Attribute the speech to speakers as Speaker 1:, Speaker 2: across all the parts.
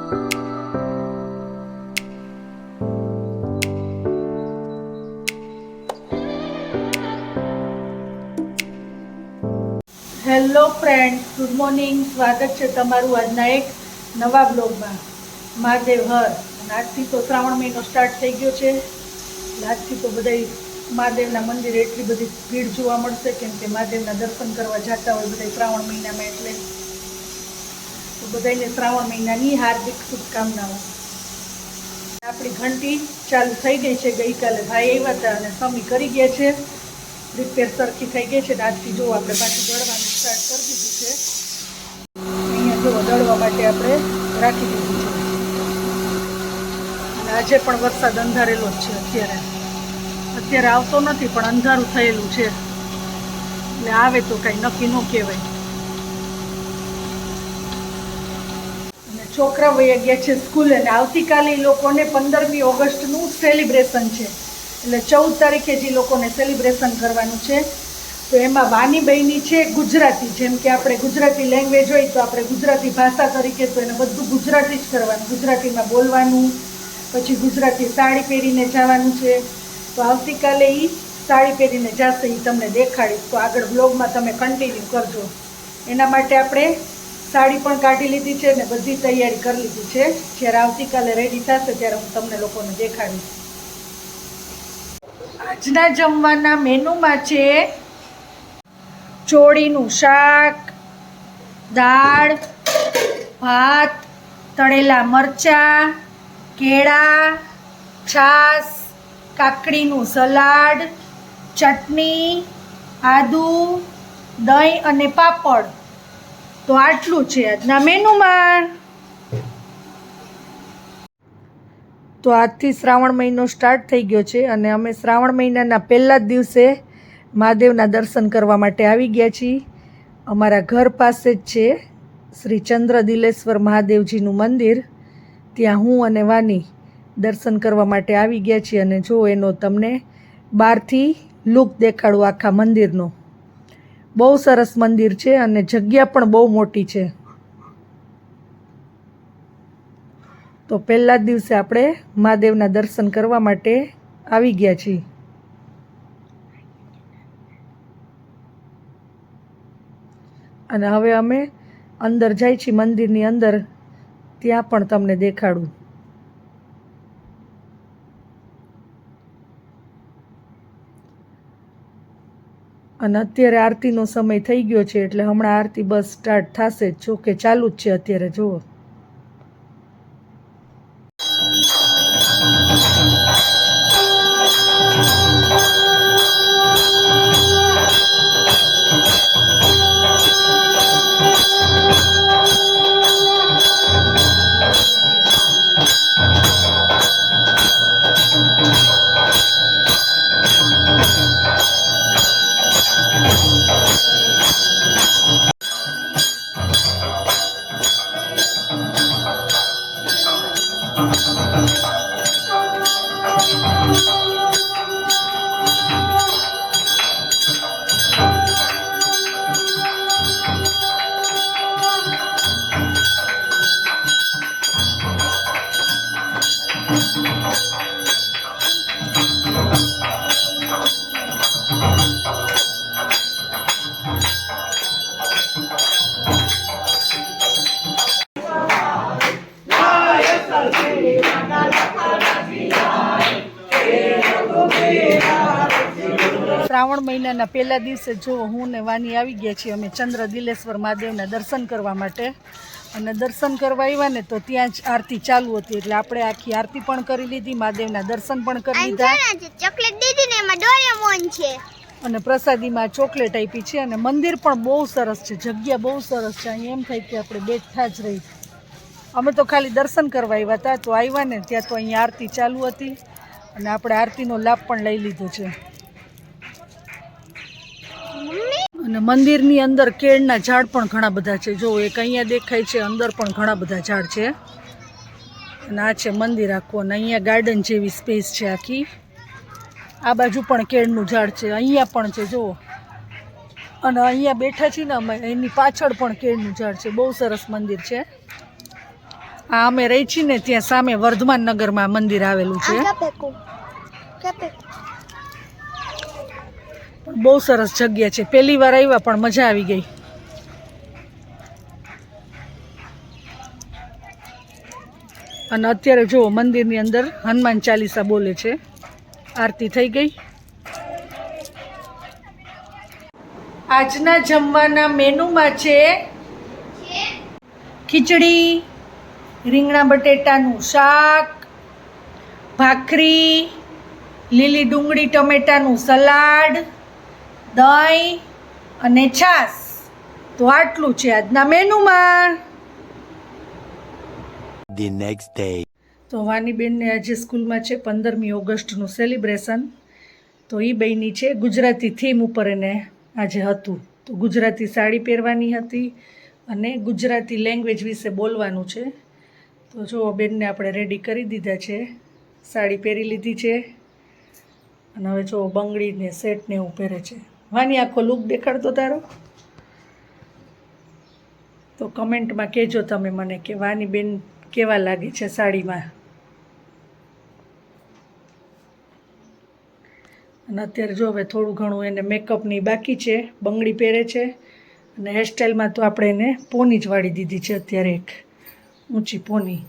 Speaker 1: Hello friends, good morning. સ્વાગત છે તમારું આજના એક નવા બ્લોગમાં. મહાદેવ હર. અને આજથી તો શ્રાવણ મહિનો સ્ટાર્ટ થઈ ગયો છે. આજથી તો બધા મહાદેવના મંદિરે એટલી બધી ભીડ જોવા મળશે, કેમ કે મહાદેવના દર્શન કરવા જતા હોય બધા શ્રાવણ મહિનામાં. એટલે તો બધાને શ્રાવણ મહિનાની હાર્દિક શુભકામનાઓ. આપણી ઘંટી ચાલુ થઈ ગઈ છે. ગઈકાલે ભાઈ આવ્યા હતા અને સમી કરી ગયા છે. રિપેર સરખી થઈ ગઈ છે. આજથી જો આપણે પાછું દળવાનું સ્ટાર્ટ કરી દીધું છે. અહીંયા જો દળવા માટે આપણે રાખી દીધું છે. અને આજે પણ વરસાદ અંધારેલો જ છે. અત્યારે આવતો નથી, પણ અંધારું થયેલું છે. એટલે આવે તો કાંઈ નક્કી ન કહેવાય. અને છોકરા વયા ગયા છે સ્કૂલે. અને આવતીકાલે એ લોકોને 15મી ઓગસ્ટનું સેલિબ્રેશન છે. એટલે 14 તારીખે જે લોકોને સેલિબ્રેશન કરવાનું છે. તો એમાં વાની બહેની છે ગુજરાતી. જેમ કે આપણે ગુજરાતી લેંગ્વેજ હોય તો આપણે ગુજરાતી ભાષા તરીકે તો એને બધું ગુજરાતી જ કરવાનું, ગુજરાતીમાં બોલવાનું. પછી ગુજરાતી સાડી પહેરીને જવાનું છે. તો આવતીકાલે એ સાડી પહેરીને જશે, એ તમને દેખાડીશ. તો આગળ બ્લોગમાં તમે કન્ટિન્યુ કરજો. એના માટે આપણે સાડી પણ કાઢી લીધી છે અને બધી તૈયારી કરી લીધી છે. જ્યારે આવતીકાલે રેડી થશે ત્યારે હું તમને લોકોને દેખાડીશ. આજના જમવાના મેનુમાં છે ચોળીનું શાક, દાળ, ભાત, તળેલા મરચાં, કેળા, છાશ, કાકડીનું સલાડ, ચટણી, આદુ, દહીં અને પાપડ. તો આટલું છે આજના મેનુમાં. તો આજથી શ્રાવણ મહિનો સ્ટાર્ટ થઈ ગયો છે અને અમે શ્રાવણ મહિનાના પહેલા જ દિવસે મહાદેવના દર્શન કરવા માટે આવી ગયા છીએ. અમારા ઘર પાસે જ છે શ્રી ચંદ્રદિલેશ્વર મહાદેવજીનું મંદિર. ત્યાં હું અને વાની દર્શન કરવા માટે આવી ગયા છીએ. અને જો એનો તમને બહારથી લુક દેખાડું આખા મંદિરનો. બહુ સરસ મંદિર છે અને જગ્યા પણ બહુ મોટી છે. તો પહેલા જ દિવસે આપણે મહાદેવના દર્શન કરવા માટે આવી ગયા છીએ. અને હવે અમે અંદર જાય છીએ મંદિરની અંદર. ત્યાં પણ તમને દેખાડું. અને અત્યારે આરતીનો સમય થઈ ગયો છે, એટલે હમણાં આરતી બસ સ્ટાર્ટ થશે. જો કે ચાલુ જ છે અત્યારે. જુઓ, શ્રાવણ મહિનાના પહેલા દિવસે જો હું ને વાની આવી ગયા છીએ અમે ચંદ્રદિલેશ્વર મહાદેવના દર્શન કરવા માટે. અને દર્શન કરવા આવ્યા ને તો ત્યાં જ આરતી ચાલુ હતી. એટલે આપણે આખી આરતી પણ કરી લીધી, મહાદેવના દર્શન પણ કરી લીધા.
Speaker 2: ચોકલેટ દીધી ને એમાં ડોરેમોન છે
Speaker 1: અને પ્રસાદીમાં ચોકલેટ આપી છે. અને મંદિર પણ બહુ સરસ છે, જગ્યા બહુ સરસ છે. અહીં એમ થાય કે આપણે બેઠા જ રહી. અમે તો ખાલી દર્શન કરવા આવ્યા હતા. તો આવ્યા ને ત્યાં તો અહીંયા આરતી ચાલુ હતી અને આપણે આરતીનો લાભ પણ લઈ લીધો છે. અને મંદિરની અંદર કેળના ઝાડ પણ ઘણા બધા છે. જો એક અહીંયા દેખાય છે, અંદર પણ ઘણા બધા ઝાડ છે. અને આ છે મંદિર આખું. અને અહીંયા ગાર્ડન જેવી સ્પેસ છે આખી. આ બાજુ પણ કેળનું ઝાડ છે, અહીંયા પણ છે જુઓ. અને અહીંયા બેઠા છીએ ને અમે, એની પાછળ પણ કેળનું ઝાડ છે. બહુ સરસ મંદિર છે. આ અમે રહી છીએ ને ત્યાં સામે વર્ધમાન નગરમાં મંદિર આવેલું છે. પણ બહુ સરસ જગ્યા છે. પહેલી વાર આવ્યા પણ મજા આવી ગઈ. અને અત્યારે જુઓ મંદિરની અંદર હનુમાન ચાલીસા બોલે છે. આરતી થઈ ગઈ. આજના જમવાના મેનુમાં છે ખીચડી, રીંગણા બટેટાનું શાક, ભાખરી, લીલી ડુંગળી ટમેટાનું સલાડ, દહીં અને છાશ. તો આટલું છે આજના મેનુમાં.
Speaker 3: The next day.
Speaker 1: તો વાનીબેનને આજે સ્કૂલમાં છે 15મી ઓગસ્ટનું સેલિબ્રેશન. તો એ બહેની છે ગુજરાતી થીમ ઉપર એને આજે હતું. તો ગુજરાતી સાડી પહેરવાની હતી અને ગુજરાતી લેંગ્વેજ વિશે બોલવાનું છે. તો જો બેનને આપણે રેડી કરી દીધા છે. સાડી પહેરી લીધી છે અને હવે જો બંગડીને સેટને એવું પહેરે છે. વાની આખો લુક દેખાડતો તારો. તો કમેન્ટમાં કહેજો તમે મને કે વાની બેન કેવા લાગે છે સાડીમાં. અને અત્યારે જો હવે થોડું ઘણું એને મેકઅપની બાકી છે. બંગડી પહેરે છે અને હેરસ્ટાઈલમાં તો આપણે એને પોની જ વાળી દીધી છે અત્યારે, એક ઊંચી પોની.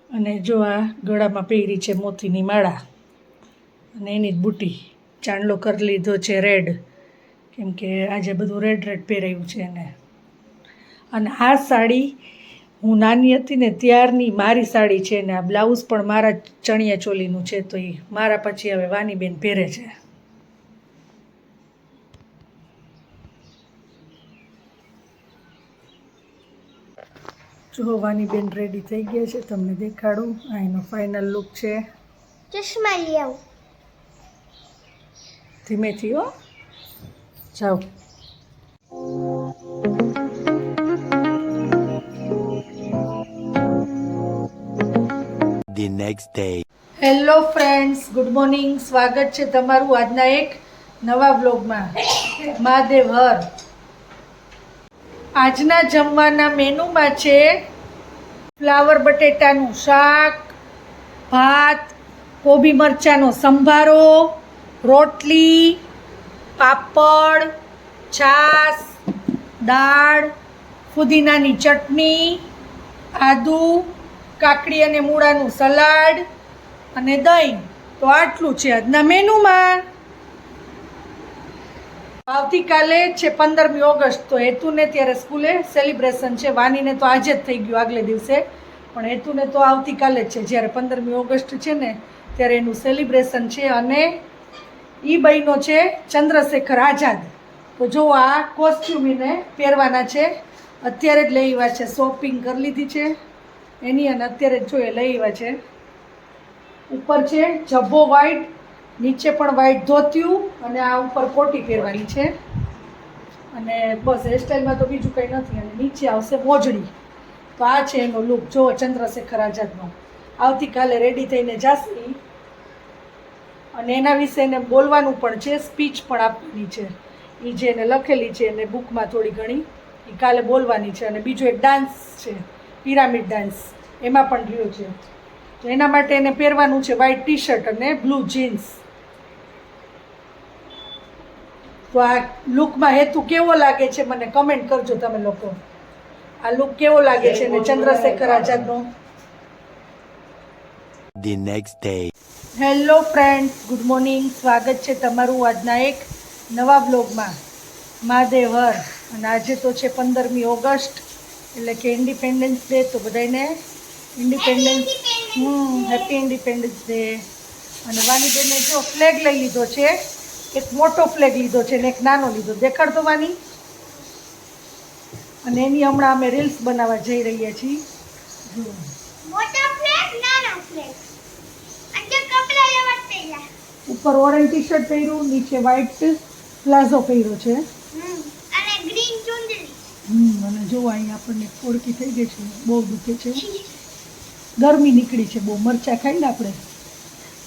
Speaker 1: અને જો આ ગળામાં પહેરી છે મોતીની માળા અને એની જ બુટી. ચાંદલો કરી લીધો છે રેડ, કેમ કે આજે બધું રેડ રેડ પહેરાયું છે એને. અને આ સાડી હું નાની હતી ને ત્યારની મારી સાડી છે ને આ બ્લાઉઝ પણ મારા ચણિયા ચોલીનું છે. તો એ મારા પછી હવે વાનીબેન પહેરે છે. જો વાનીબેન રેડી થઈ ગયા છે, તમને દેખાડું. આ એનો ફાઇનલ લુક છે.
Speaker 2: ચશ્મા લઈ આવું.
Speaker 1: ધીમેથી હો, જાઓ.
Speaker 3: The next day.
Speaker 1: Hello friends, good morning. સ્વાગત છે તમારું આજના એક નવા બ્લોગમાં. મહાદેવ હર. આજના જમવાના મેનુમાં છે ફ્લાવર બટેટાનું શાક, ભાત, કોબી મરચાંનો સંભારો, રોટલી, પાપડ, છાશ, દાળ, ફુદીનાની ચટણી, આદુ, કાકડી અને મૂળાનું સલાડ અને દહીં. તો આટલું છે આજના મેનુમાં. આવતીકાલે છે 15મી ઓગસ્ટ. તો હેતુને ત્યારે સ્કૂલે સેલિબ્રેશન છે. વાનીને તો આજે જ થઈ ગયું આગલે દિવસે, પણ હેતુને તો આવતીકાલે જ છે. જ્યારે 15મી ઓગસ્ટ છે ને ત્યારે એનું સેલિબ્રેશન છે. અને એ બહેનો છે ચંદ્રશેખર આઝાદ. તો જો આ કોસ્ટ્યુમ એને પહેરવાના છે. અત્યારે જ લઈ આવ્યા છે, શોપિંગ કરી લીધી છે એની. અને અત્યારે જ જો એ લઈ આવ્યા છે. ઉપર છે જબ્બો વ્હાઈટ, નીચે પણ વ્હાઈટ ધોતિયું અને આ ઉપર કોટી પહેરવાની છે. અને બસ હેરસ્ટાઈલમાં તો બીજું કંઈ નથી. અને નીચે આવશે મોજડી. તો આ છે એનો લુક જો ચંદ્રશેખર આઝાદનો. આવતીકાલે રેડી થઈને જશે અને એના વિશે એને બોલવાનું પણ છે, સ્પીચ પણ આપવાની છે. એ જે એને લખેલી છે એને બુકમાં થોડી ઘણી એ કાલે બોલવાની છે. અને બીજો એક ડાન્સ છે, પિરામિડ ડાન્સ, એમાં પણ રહ્યો છે. તો એના માટે એને પહેરવાનું છે વ્હાઈટ ટી શર્ટ અને બ્લુ જીન્સ. તો આ લુકમાં હેતુ કેવો લાગે છે મને કમેન્ટ કરજો તમે લોકો. આ લુક કેવો લાગે છે ને ચંદ્રશેખર આઝાદનો.
Speaker 3: The next day.
Speaker 1: Hello friends, good morning. સ્વાગત છે તમારું આજના એક નવા બ્લોગમાં. મહાદેવ હર. અને આજે તો છે 15મી ઓગસ્ટ, એટલે કે ઇન્ડિપેન્ડન્સ ડે. તો બધાને ઇન્ડિપેન્ડન્સ હેપી ઇન્ડિપેન્ડન્સ ડે. અને વાનીબેને જો ફ્લેગ લઈ લીધો છે. એક મોટો ફ્લેગ લીધો છે ને એક નાનો લીધો. દેખાડતો વાની. અને એની હમણાં અમે રીલ્સ બનાવવા જઈ રહ્યા છીએ. જુઓ,
Speaker 2: મોટા ફ્લેગ, નાના ફ્લેગ. અને કપડા લેવા તૈયાર.
Speaker 1: ઉપર ઓરેન્જ ટી શર્ટ પહેર્યું, નીચે વ્હાઈટ પ્લાઝો પહેર્યો છે.
Speaker 2: અને ગ્રીન ચુંદડી.
Speaker 1: અને જો અહીંયા આપણને ઓળખી થઈ ગઈ છે, બહુ દુખે છે, ગરમી નીકળી છે બહુ. મરચાં ખાઈને આપણે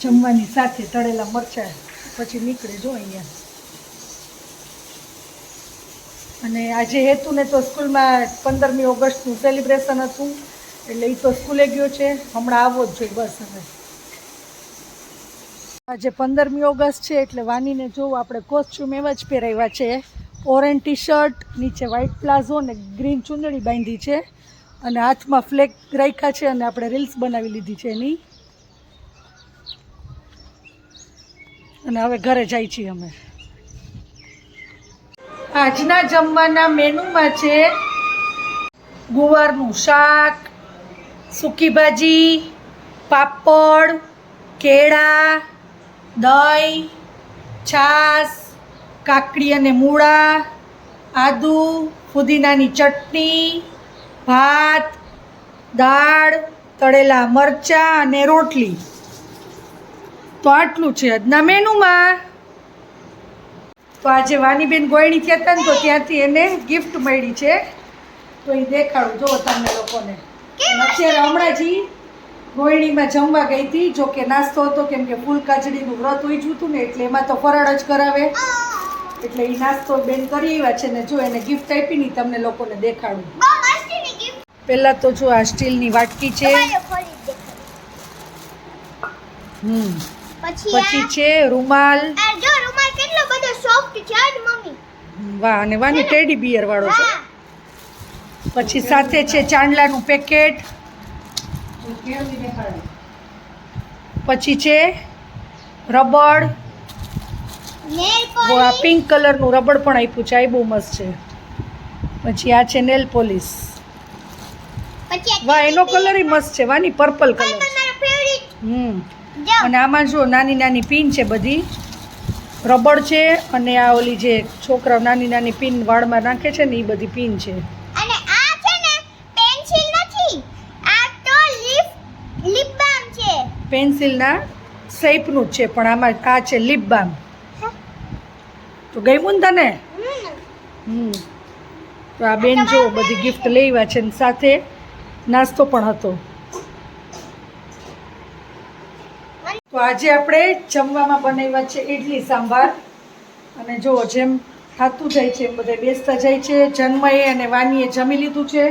Speaker 1: જમવાની સાથે તળેલા મરચાં પછી નીકળે જો અહીંયા. અને આજે હેતુને તો સ્કૂલમાં 15મી ઓગસ્ટનું સેલિબ્રેશન હતું એટલે એ તો સ્કૂલે ગયો છે, હમણાં આવવો જ જોઈએ બસ. હવે આજે 15મી ઓગસ્ટ છે એટલે વાનીને જોવું આપણે કોસ્ચ્યુમ એવા જ પહેરાવ્યા છે. ઓરેન્જ ટી શર્ટ, નીચે વ્હાઈટ પ્લાઝો ને ગ્રીન ચુંદડી બાંધી છે અને હાથમાં ફ્લેગ રાખ્યા છે અને આપણે રીલ્સ બનાવી લીધી છે એની. અને હવે ઘરે જાય છીએ અમે. આજના જમવાના મેનુમાં છે ગુવારનું શાક, સૂકી ભાજી, પાપડ, કેળા, દહીં, છાશ, કાકડી અને મૂળા, આદુ, ફુદીનાની ચટણી, ભાત, દાળ, તળેલા મરચાં અને રોટલી. તો આટલું છે આજના મેનુમાં. તો આજે વાનીબેન ગોયણી થયા હતા ને તો ત્યાંથી એને ગિફ્ટ મળી છે, તો એ દેખાડું જો તમને લોકોને. અત્યારે હમણાં જ ગોયણીમાં જમવા ગઈ હતી, જો કે નાસ્તો હતો કેમ કે ફૂલ કાજડીનું વ્રત ઉજવું હતું ને એટલે એમાં તો ફરાળ જ કરાવે એટલે એ નાસ્તો બેન કરી આવ્યા છે ને જો એને ગિફ્ટ આપી ને તમને લોકોને દેખાડું. પહેલા તો જો આ સ્ટીલની વાટકી છે, પછી છે રૂમાલ.
Speaker 2: જો રૂમાલ કેટલો બધો સોફ્ટ છે આજ મમ્મી.
Speaker 1: વાહ, અને વાની ટેડી બિયર વાળો છે. પછી સાથે છે ચાંદલાનું પેકેટ. પછી છે રબડ,
Speaker 2: નેલ
Speaker 1: આ
Speaker 2: પોલિશ,
Speaker 1: પિંક કલરનું રબડ પણ આપ્યું છે, આ બહુ મસ્ત છે. પછી આ છે નેલ પોલિશ.
Speaker 2: પછી
Speaker 1: વાહ, એનો કલર મસ્ત છે વાની, પર્પલ કલર.
Speaker 2: મારો ફેવરિટ. જો
Speaker 1: અને આમાં જો નાની નાની પિન છે બધી, રબડ છે અને આ ઓલી જે છોકરાઓ નાની નાની પિન વાળમાં નાખે છે ને એ બધી પિન છે.
Speaker 2: અને આ છે ને પેન્સિલ નથી, આ તો લિપ બામ છે.
Speaker 1: પેન્સિલના શેપનું જ છે પણ આમાં આ છે લિપ બામ. તો ગમ્યું ને તને? તો આ બેન જો બધી ગિફ્ટ લેવા છે ને સાથે નાસ્તો પણ હતો. તો આજે આપણે જમવામાં બનાવ્યા છે ઇડલી સાંભાર. અને જો જેમ થતું જાય છે એમ બધા બેસતા જાય છે. જન્મએ અને વાનીએ જમી લીધું છે,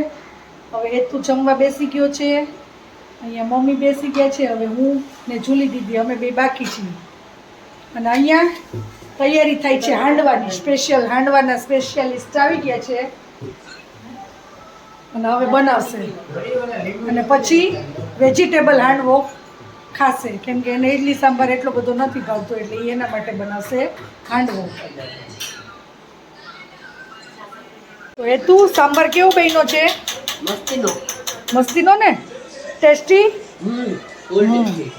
Speaker 1: હવે હેતુ જમવા બેસી ગયો છે, અહીંયા મમ્મી બેસી ગયા છે, હવે હું ને જુલી દીદી અમે બે બાકી છીએ. અને અહીંયા તૈયારી થાય છે હાંડવાની, સ્પેશિયલ હાંડવાના સ્પેશિયાલિસ્ટ આવી ગયા છે અને હવે બનાવશે. અને પછી વેજીટેબલ હાંડવો ખાશે કેમ કે એને ઇડલી સાંભાર એટલો બધો નથી ભાવતો એટલે એ એના માટે બનાવશે હાંડવો. તો એ તું સાંભાર કેવો બન્યો છે?
Speaker 4: મસ્તીનો.
Speaker 1: મસ્તીનો ને? ટેસ્ટી.
Speaker 4: All tasty.